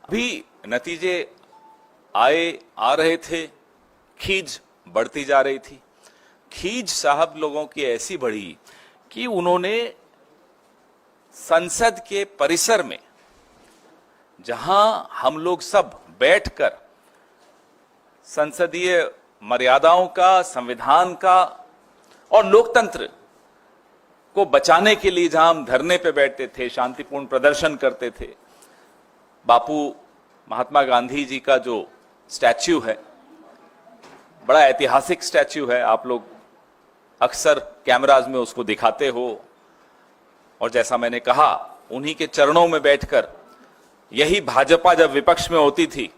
भी नतीजे आ रहे थे, खींच बढ़ती जा रही थी। खींच साहब लोगों की ऐसी बढ़ी कि उन्होंने संसद के परिसर में, जहां हम लोग सब बैठकर संसदीय मर्यादाओं का, संविधान का और लोकतंत्र को बचाने के लिए जहां हम धरने पे बैठते थे, शांतिपूर्ण प्रदर्शन करते थे, बापू महात्मा गांधी जी का जो स्टैच्यू है, बड़ा ऐतिहासिक स्टैच्यू है, आप लोग अक्सर कैमराज में उसको दिखाते हो, और जैसा मैंने कहा, उन्हीं के चरणों में बैठकर, यही भाजपा जब विपक्ष में होती थी,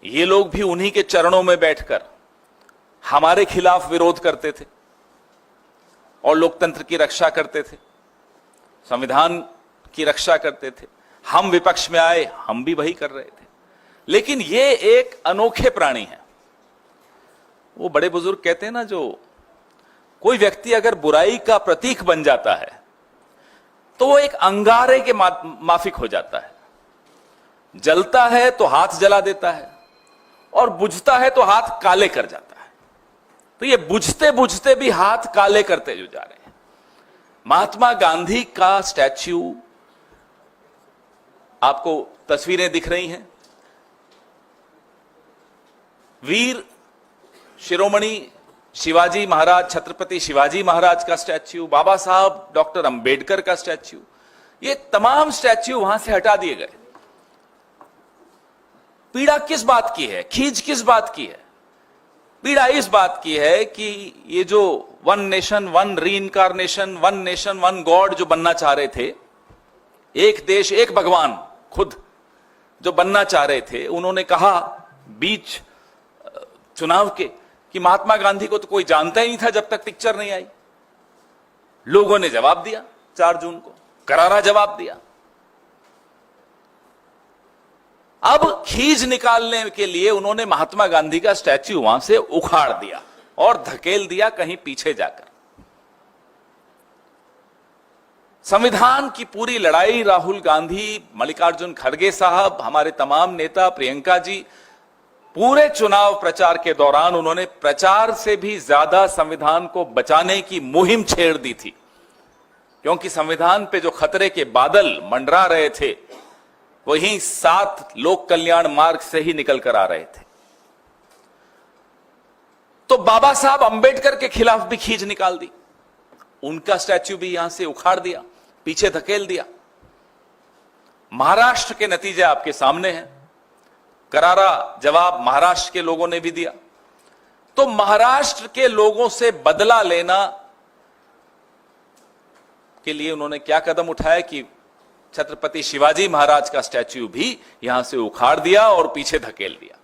ये लोग भी उन्हीं के चरणों में बैठकर हमारे खिलाफ विरोध करते थे और लोकतंत्र की रक्षा करते थे, संविधान की रक्षा करते थे। हम विपक्ष में आए, हम भी वही कर रहे थे। लेकिन ये एक अनोखे प्राणी है। वो बड़े बुजुर्ग कहते हैं ना, जो कोई व्यक्ति अगर बुराई का प्रतीक बन जाता है तो वो एक अंगारे के माफिक हो जाता है। जलता है तो हाथ जला देता है और बुझता है तो हाथ काले कर जाता है। तो ये बुझते बुझते भी हाथ काले करते जो जा रहे हैं। महात्मा गांधी का स्टैच्यू, आपको तस्वीरें दिख रही हैं, वीर शिरोमणि शिवाजी महाराज, छत्रपति शिवाजी महाराज का स्टैच्यू, बाबा साहब डॉक्टर अंबेडकर का स्टैच्यू, ये तमाम स्टैच्यू वहां से हटा दिए गए। पीड़ा किस बात की है, खींच किस बात की है? पीड़ा इस बात की है कि ये जो one nation one reincarnation, one nation one god जो बनना चाह रहे थे, एक देश एक भगवान खुद जो बनना चाह रहे थे, उन्होंने कहा बीच चुनाव के कि महात्मा गांधी को तो कोई जानता ही नहीं था जब तक पिक्चर नहीं आई। लोगों ने जवाब दिया, 4 जून को करारा जवाब दिया। अब खींच निकालने के लिए उन्होंने महात्मा गांधी का स्टैच्यू वहां से उखाड़ दिया और धकेल दिया कहीं पीछे जाकर। संविधान की पूरी लड़ाई राहुल गांधी, मल्लिकार्जुन खड़गे साहब, हमारे तमाम नेता, प्रियंका जी, पूरे चुनाव प्रचार के दौरान उन्होंने प्रचार से भी ज्यादा संविधान को बचाने की मुहिम छेड़ दी थी, क्योंकि संविधान पे जो खतरे के बादल मंडरा रहे थे वही 7 लोक कल्याण मार्ग से ही निकल कर आ रहे थे। तो बाबा साहब अंबेडकर के खिलाफ भी खींच निकाल दी, उनका स्टैच्यू भी यहां से उखाड़ दिया, पीछे धकेल दिया। महाराष्ट्र के नतीजे आपके सामने हैं, करारा जवाब महाराष्ट्र के लोगों ने भी दिया। तो महाराष्ट्र के लोगों से बदला लेना के लिए उन्होंने क्या कदम उठाया कि छत्रपति शिवाजी महाराज का स्टैच्यू भी यहां से उखाड़ दिया और पीछे धकेल दिया।